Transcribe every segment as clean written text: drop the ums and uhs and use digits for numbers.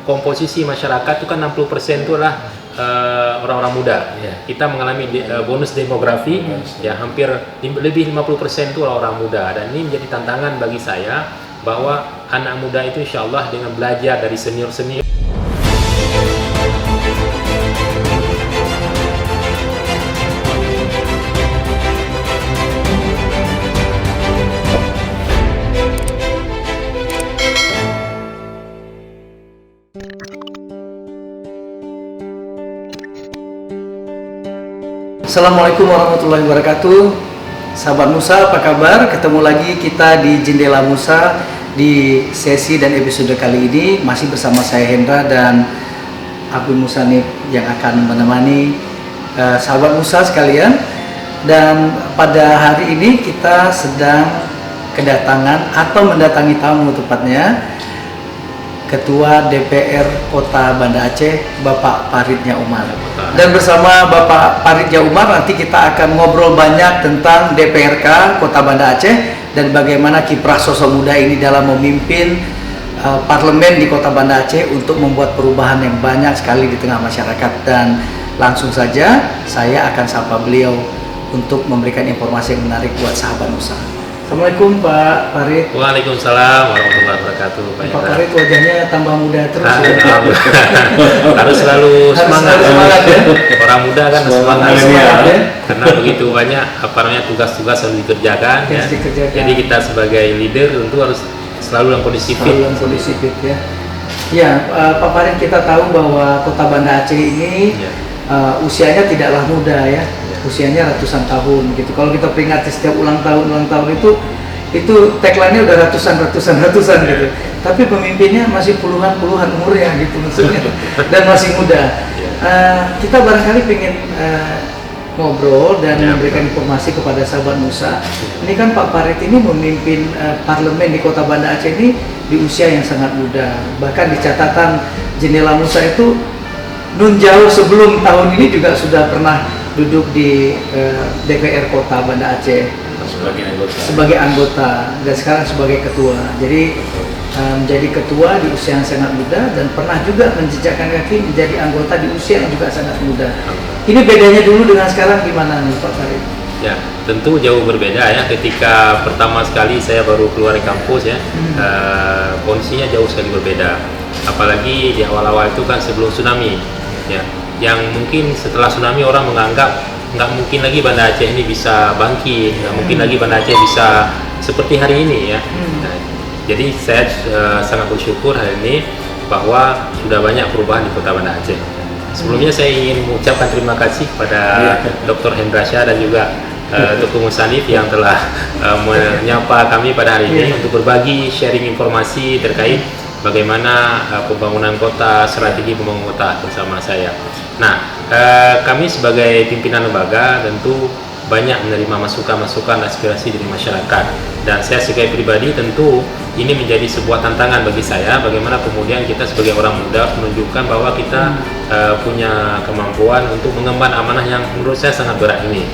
komposisi masyarakat itu kan 60% itu adalah orang-orang muda. Kita mengalami bonus demografi, ya hampir lebih 50% itu orang muda, dan ini menjadi tantangan bagi saya bahwa anak muda itu insya Allah dengan belajar dari senior-senior. Assalamualaikum warahmatullahi wabarakatuh. Sahabat Musa, apa kabar? Ketemu lagi kita di Jendela Musa di sesi dan episode kali ini masih bersama saya Hendra dan Abdul Musanif yang akan menemani sahabat Musa sekalian. Dan pada hari ini kita sedang kedatangan atau mendatangi tamu tepatnya Ketua DPR Kota Banda Aceh, Bapak Faridnya Umar. Dan bersama Bapak Faridnya Umar nanti kita akan ngobrol banyak tentang DPRK Kota Banda Aceh dan bagaimana kiprah sosok muda ini dalam memimpin parlemen di Kota Banda Aceh untuk membuat perubahan yang banyak sekali di tengah masyarakat. Dan langsung saja saya akan sapa beliau untuk memberikan informasi yang menarik buat sahabat Musa. Assalamualaikum Pak Farid. Waalaikumsalam warahmatullahi wabarakatuh. Pak Farid wajahnya tambah muda terus. Harus selalu semangat. Ya. Orang muda kan semangat ya. Karena begitu banyak tugas-tugas yang dikerjakan. Ya. Jadi kita sebagai leader tentu harus selalu dalam kondisi fit. Dalam kondisi fit ya. Ya, Pak Farid, kita tahu bahwa Kota Banda Aceh ini usianya tidaklah muda ya. Usianya ratusan tahun gitu. Kalau kita peringati setiap ulang tahun itu tagline-nya udah ratusan gitu. Tapi pemimpinnya masih puluhan umurnya gitu maksudnya dan masih muda. Kita barangkali pengen ngobrol dan memberikan informasi kepada sahabat Musa. Ini kan Pak Farid ini memimpin parlemen di Kota Banda Aceh ini di usia yang sangat muda. Bahkan di catatan Jendela Musa itu nun jauh sebelum tahun ini juga sudah pernah duduk di DPR Kota Banda Aceh sebagai anggota dan sekarang sebagai ketua. Jadi menjadi ketua di usia yang sangat muda dan pernah juga menjejakkan kaki menjadi anggota di usia yang juga sangat muda. Ini bedanya dulu dengan sekarang gimana nih Pak Farid? Ya, tentu jauh berbeda ya. Ketika pertama sekali saya baru keluar dari kampus ya, kondisinya jauh sekali berbeda. Apalagi di awal-awal itu kan sebelum tsunami ya. Yang mungkin setelah tsunami orang menganggap nggak mungkin lagi Banda Aceh ini bisa bangkit, nggak mungkin lagi Banda Aceh bisa seperti hari ini ya. Nah, jadi saya sangat bersyukur hari ini bahwa sudah banyak perubahan di Kota Banda Aceh. Sebelumnya saya ingin mengucapkan terima kasih pada Dr. Hendra Syah dan juga Dr. Musanif yang telah menyapa kami pada hari ini untuk berbagi sharing informasi terkait bagaimana pembangunan kota, strategi pembangunan kota bersama saya. Nah, kami sebagai pimpinan lembaga tentu banyak menerima masukan-masukan aspirasi dari masyarakat. Dan saya sebagai pribadi tentu ini menjadi sebuah tantangan bagi saya, bagaimana kemudian kita sebagai orang muda menunjukkan bahwa kita punya kemampuan untuk mengemban amanah yang menurut saya sangat berat ini.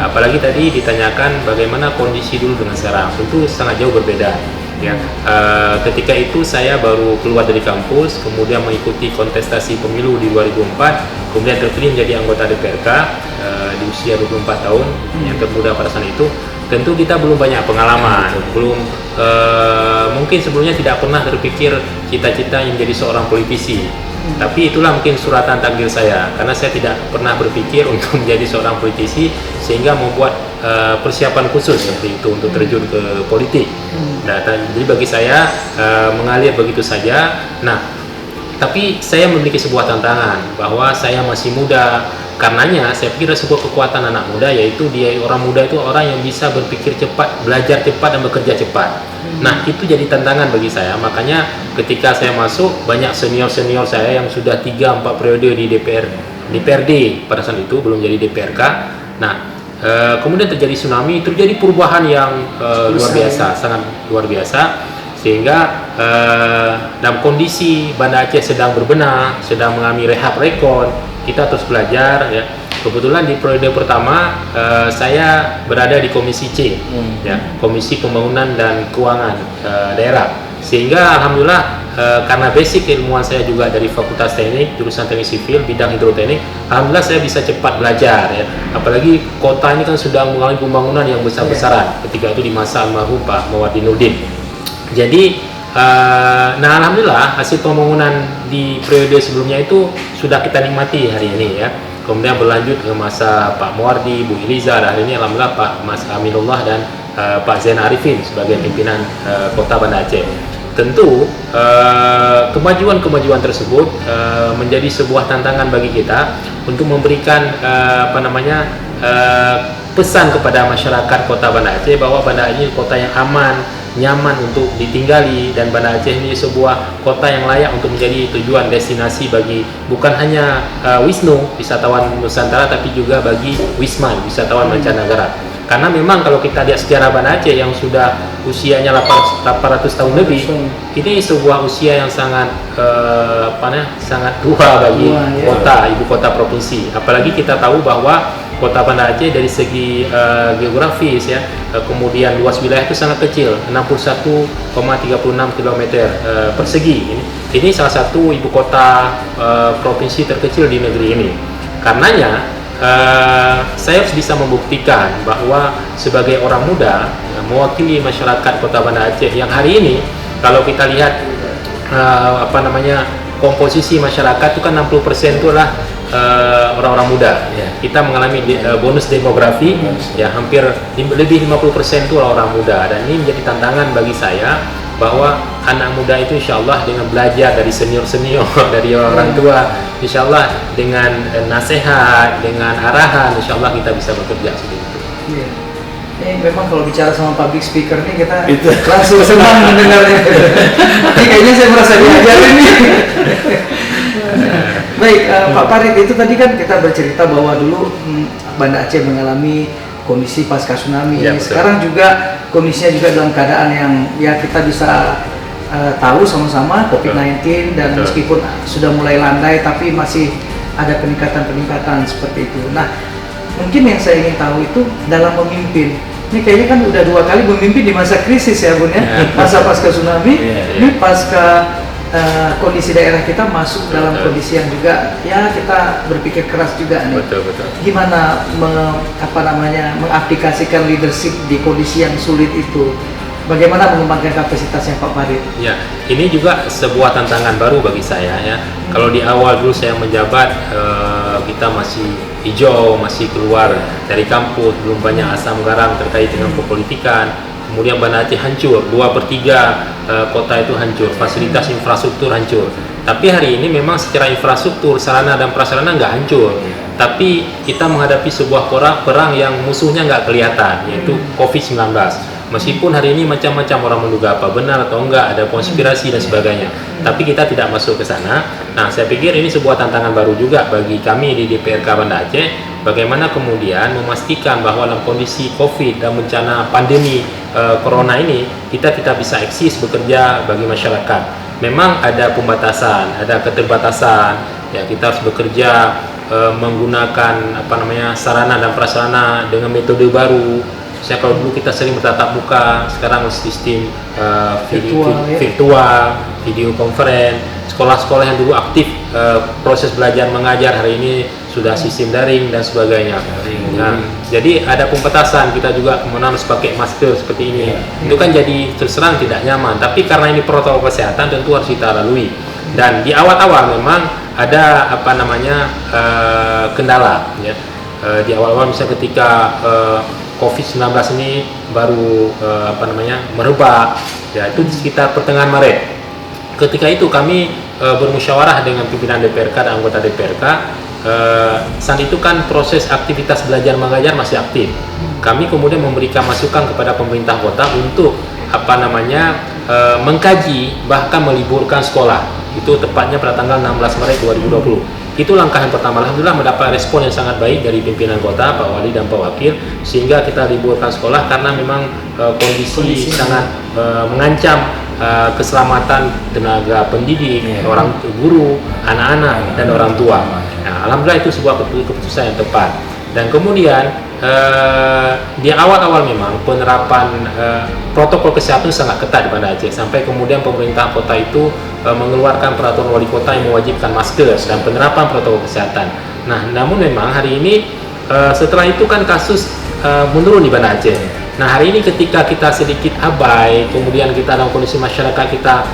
Apalagi tadi ditanyakan bagaimana kondisi dulu dengan sekarang, tentu sangat jauh berbeda. Ya, ketika itu saya baru keluar dari kampus, kemudian mengikuti kontestasi pemilu di 2004, kemudian terpilih menjadi anggota DPRK di usia 24 tahun, yang termuda pada saat itu. Tentu kita belum banyak pengalaman, belum mungkin sebelumnya tidak pernah terpikir cita-cita yang menjadi seorang politisi. Tapi itulah mungkin suratan takdir saya, karena saya tidak pernah berpikir untuk menjadi seorang politisi sehingga membuat persiapan khusus seperti itu untuk terjun ke politik. Nah, jadi bagi saya mengalir begitu saja. Nah, tapi saya memiliki sebuah tantangan bahwa saya masih muda. Karenanya saya pikir ada sebuah kekuatan anak muda, yaitu orang muda itu orang yang bisa berpikir cepat, belajar cepat dan bekerja cepat. Nah, itu jadi tantangan bagi saya. Makanya ketika saya masuk, banyak senior-senior saya yang sudah 3-4 periode di DPRD pada saat itu, belum jadi DPRK. Nah, kemudian terjadi tsunami, terjadi perubahan yang luar biasa, sangat luar biasa, sehingga dalam kondisi Banda Aceh sedang berbenah, sedang mengalami rehab rekon, kita terus belajar ya. Kebetulan di periode pertama saya berada di Komisi C, ya, Komisi Pembangunan dan Keuangan Daerah, sehingga alhamdulillah karena basic ilmuwan saya juga dari Fakultas Teknik, jurusan Teknik Sipil, bidang hidroteknik, alhamdulillah saya bisa cepat belajar ya. Apalagi kota ini kan sudah mengalami pembangunan yang besar-besaran ketika itu di masa almarhum Pak Mawardinuddin. Jadi nah alhamdulillah hasil pembangunan di periode sebelumnya itu sudah kita nikmati hari ini ya. Kemudian berlanjut ke masa Pak Mawardi, Bu Iliza, dan hari ini alhamdulillah Pak Mas Aminullah dan Pak Zain Arifin sebagai pimpinan Kota Banda Aceh. Tentu kemajuan-kemajuan tersebut menjadi sebuah tantangan bagi kita untuk memberikan pesan kepada masyarakat Kota Banda Aceh bahwa Banda Aceh kota yang aman, nyaman untuk ditinggali, dan Banda Aceh ini sebuah kota yang layak untuk menjadi tujuan destinasi bagi bukan hanya Wisnu, wisatawan Nusantara, tapi juga bagi Wisman, wisatawan mancanegara. Karena memang kalau kita lihat sejarah Banda Aceh yang sudah usianya 800 tahun lebih, ini sebuah usia yang sangat sangat tua bagi kota, ibu kota provinsi. Apalagi kita tahu bahwa Kota Banda Aceh dari segi geografis ya, kemudian luas wilayah itu sangat kecil, 61,36 km persegi. Ini salah satu ibu kota provinsi terkecil di negeri ini. Karenanya saya harus bisa membuktikan bahwa sebagai orang muda mewakili masyarakat Kota Banda Aceh yang hari ini kalau kita lihat komposisi masyarakat itu kan 60% itu adalah orang-orang muda. Kita mengalami bonus demografi ya, hampir lebih 50% itu orang muda, dan ini menjadi tantangan bagi saya bahwa anak muda itu insya Allah dengan belajar dari senior-senior, dari orang tua, insya Allah dengan nasihat, dengan arahan, insya Allah kita bisa bekerja seperti itu. Ini memang kalau bicara sama public speaker nih kita langsung senang mendengarnya. Ini kayaknya saya merasa diajarin nih. Baik, Pak Farid, itu tadi kan kita bercerita bahwa dulu Banda Aceh mengalami kondisi pasca tsunami. Ya, sekarang juga kondisinya juga dalam keadaan yang ya kita bisa tahu sama-sama COVID-19, dan meskipun sudah mulai landai tapi masih ada peningkatan-peningkatan seperti itu. Nah, mungkin yang saya ingin tahu itu dalam memimpin. Ini kayaknya kan udah 2 kali memimpin di masa krisis ya Bun ya, masa pasca tsunami, ini pasca kondisi daerah kita masuk dalam kondisi yang juga ya kita berpikir keras juga nih. Gimana mengaplikasikan leadership di kondisi yang sulit itu? Bagaimana mengembangkan kapasitasnya Pak Farid? Ya, ini juga sebuah tantangan baru bagi saya ya. Kalau di awal dulu saya menjabat, kita masih hijau, masih keluar dari kampus, belum banyak asam garam terkait dengan perpolitikan. Kemudian Banda Aceh hancur, 2/3 kota itu hancur, fasilitas infrastruktur hancur. Tapi hari ini memang secara infrastruktur, sarana dan prasarana nggak hancur. Tapi kita menghadapi sebuah perang yang musuhnya nggak kelihatan, yaitu COVID-19. Meskipun hari ini macam-macam orang menduga apa benar atau enggak, ada konspirasi dan sebagainya, tapi kita tidak masuk ke sana. Nah, saya pikir ini sebuah tantangan baru juga bagi kami di DPRK Banda Aceh, bagaimana kemudian memastikan bahwa dalam kondisi COVID dan bencana pandemi Corona ini, kita tidak bisa eksis bekerja bagi masyarakat. Memang ada pembatasan, ada keterbatasan, ya kita harus bekerja menggunakan sarana dan prasarana dengan metode baru. Saya kalau dulu kita sering bertatap muka, sekarang sistem virtual, video conference. Sekolah-sekolah yang dulu aktif proses belajar mengajar hari ini sudah sistem daring dan sebagainya. Nah, jadi ada pembatasan, kita juga kemudian harus pakai masker seperti ini. Itu kan jadi terserang tidak nyaman. Tapi karena ini protokol kesehatan tentu harus kita lalui. Dan di awal-awal memang ada kendala. Ya. Di awal-awal misalnya ketika COVID-19 ini baru merebak, ya itu sekitar pertengahan Maret. Ketika itu kami bermusyawarah dengan pimpinan DPRK dan anggota DPRK. Saat itu kan proses aktivitas belajar mengajar masih aktif. Kami kemudian memberikan masukan kepada pemerintah kota untuk mengkaji bahkan meliburkan sekolah. Itu tepatnya pada tanggal 16 Maret 2020. Itu langkah yang pertama. Alhamdulillah mendapat respon yang sangat baik dari pimpinan kota, Pak Wali dan Pak Wakil, sehingga kita liburkan sekolah karena memang kondisi sangat mengancam keselamatan tenaga pendidik, orang guru, anak-anak dan orang tua. Nah, alhamdulillah itu sebuah keputusan yang tepat. Dan kemudian di awal-awal memang penerapan protokol kesehatan sangat ketat di Banda Aceh, sampai kemudian pemerintah kota itu mengeluarkan peraturan wali kota yang mewajibkan masker dan penerapan protokol kesehatan. Nah, namun memang hari ini setelah itu kan kasus menurun di Banda Aceh. Nah, hari ini ketika kita sedikit abai, kemudian kita dalam kondisi masyarakat kita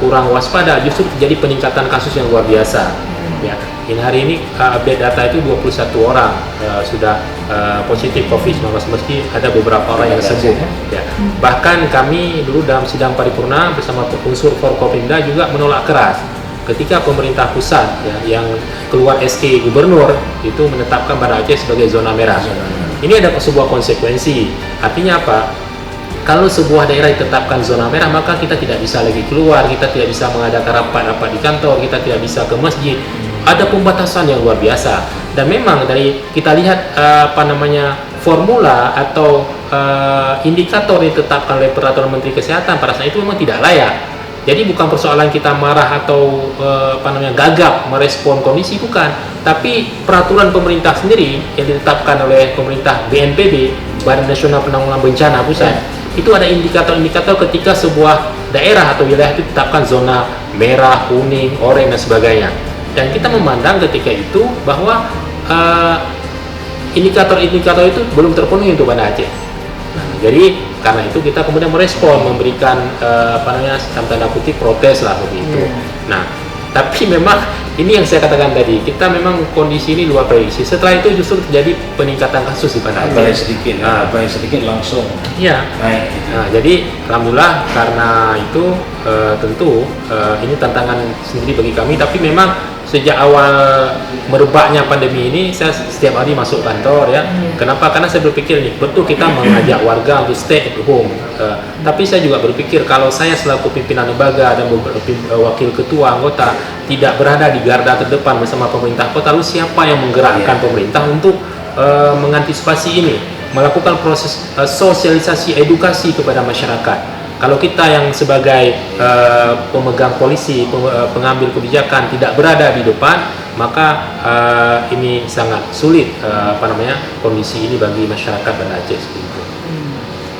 kurang waspada, justru terjadi peningkatan kasus yang luar biasa. Ya, ini hari ini update data itu 21 orang sudah positif COVID-19, meski ada beberapa orang yang sembuh. Ya. Bahkan kami dulu dalam sidang paripurna bersama unsur Forkopimda juga menolak keras ketika pemerintah pusat ya, yang keluar SK gubernur itu menetapkan Banda Aceh sebagai zona merah. Ini ada sebuah konsekuensi. Artinya apa? Kalau sebuah daerah ditetapkan zona merah, maka kita tidak bisa lagi keluar, kita tidak bisa mengadakan rapat-rapat di kantor, kita tidak bisa ke masjid. Ada pembatasan yang luar biasa. Dan memang dari kita lihat formula atau indikator yang ditetapkan oleh peraturan Menteri Kesehatan pada saat itu memang tidak layak. Jadi bukan persoalan kita marah atau gagap merespon kondisi, bukan. Tapi peraturan pemerintah sendiri yang ditetapkan oleh pemerintah BNPB, Badan Nasional Penanggulangan Bencana Pusat, itu ada indikator-indikator ketika sebuah daerah atau wilayah itu ditetapkan zona merah, kuning, oranye dan sebagainya. Dan kita memandang ketika itu bahwa indikator-indikator itu belum terpenuhi untuk Banda Aceh. Nah, jadi karena itu kita kemudian merespon, memberikan tanda kutip protes lah begitu. Nah, tapi memang ini yang saya katakan tadi, kita memang kondisi ini luar prediksi. Setelah itu justru terjadi peningkatan kasus di Banda Aceh. Paling sedikit langsung naik. Nah, jadi alhamdulillah karena itu tentu ini tantangan sendiri bagi kami, tapi memang sejak awal merebaknya pandemi ini saya setiap hari masuk kantor ya. Kenapa? Karena saya berpikir nih, betul kita mengajak warga untuk stay at home. Tapi saya juga berpikir kalau saya selaku pimpinan lembaga dan wakil ketua anggota tidak berada di garda terdepan bersama pemerintah kota, lalu siapa yang menggerakkan pemerintah untuk mengantisipasi ini, melakukan proses sosialisasi edukasi kepada masyarakat. Kalau kita yang sebagai pemegang polisi, pengambil kebijakan tidak berada di depan, maka ini sangat sulit kondisi ini bagi masyarakat Banda Aceh seperti itu.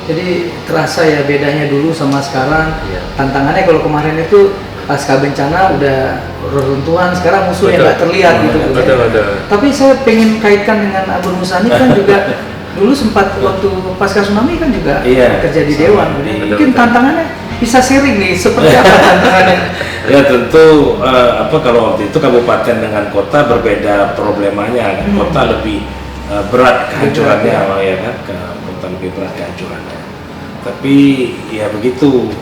Jadi terasa ya bedanya dulu sama sekarang. Tantangannya kalau kemarin itu pasca bencana udah reruntuhan, sekarang musuhnya nggak terlihat gitu. Betul. Tapi saya pengen kaitkan dengan Abang Musani kan juga dulu sempat waktu pasca tsunami kan juga kerja di Dewan. Mungkin tantangannya bisa sharing nih, seperti apa tantangannya? Ya tentu kalau waktu itu kabupaten dengan kota berbeda problemanya. Kota lebih berat kehancurannya, ya kan? Kota lebih berat kehancurannya. Tapi ya begitu,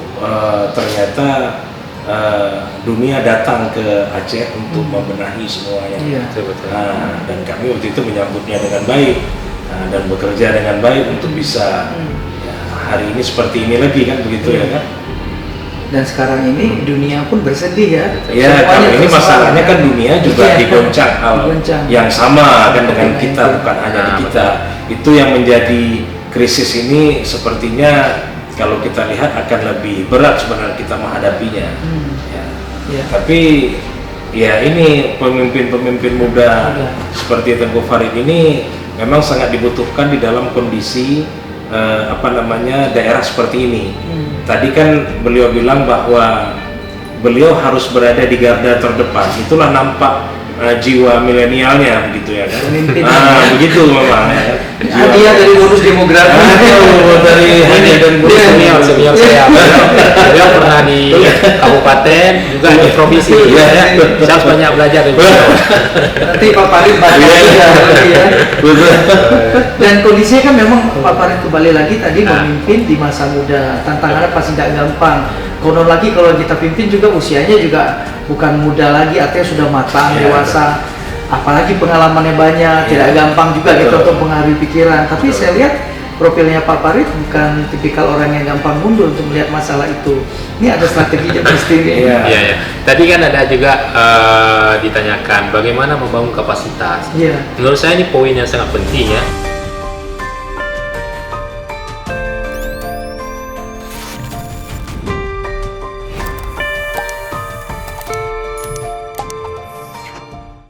ternyata dunia datang ke Aceh untuk membenahi semuanya. Dan kami waktu itu menyambutnya dengan baik. Dan bekerja dengan baik untuk bisa hari ini seperti ini lagi kan, begitu ya kan. Dan sekarang ini dunia pun bersedih ya. Ya, kalau ini masalahnya kan dunia juga digoncang hal yang sama kan dengan kita, bukan hanya di kita. Itu yang menjadi krisis ini sepertinya kalau kita lihat akan lebih berat sebenarnya kita menghadapinya. Tapi ya ini pemimpin-pemimpin muda seperti Tengku Farid ini memang sangat dibutuhkan di dalam kondisi daerah seperti ini. Tadi kan beliau bilang bahwa beliau harus berada di garda terdepan. Itulah nampak jiwa milenialnya begitu ya kan. Begitu memang ya. Hadiah dari bonus demografi. Dari hadiah dan bonus senior saya. Beliau pernah di kabupaten juga di provinsi. Saya harus banyak belajar dari beliau. Nanti Pak Farid ya. Dan kondisinya kan memang Pak Farid kembali lagi tadi memimpin di masa muda. Tantangannya pasti tidak gampang. Konon lagi kalau kita pimpin juga usianya juga bukan muda lagi, artinya sudah matang, dewasa. Apalagi pengalamannya banyak, tidak gampang juga gitu untuk mengaruhi pikiran. Tapi saya lihat profilnya Pak Farid bukan tipikal orang yang gampang mundur untuk melihat masalah itu. Ini ada strateginya pasti. Iya. Tadi kan ada juga ditanyakan bagaimana membangun kapasitas. Menurut saya ini poin yang sangat penting ya.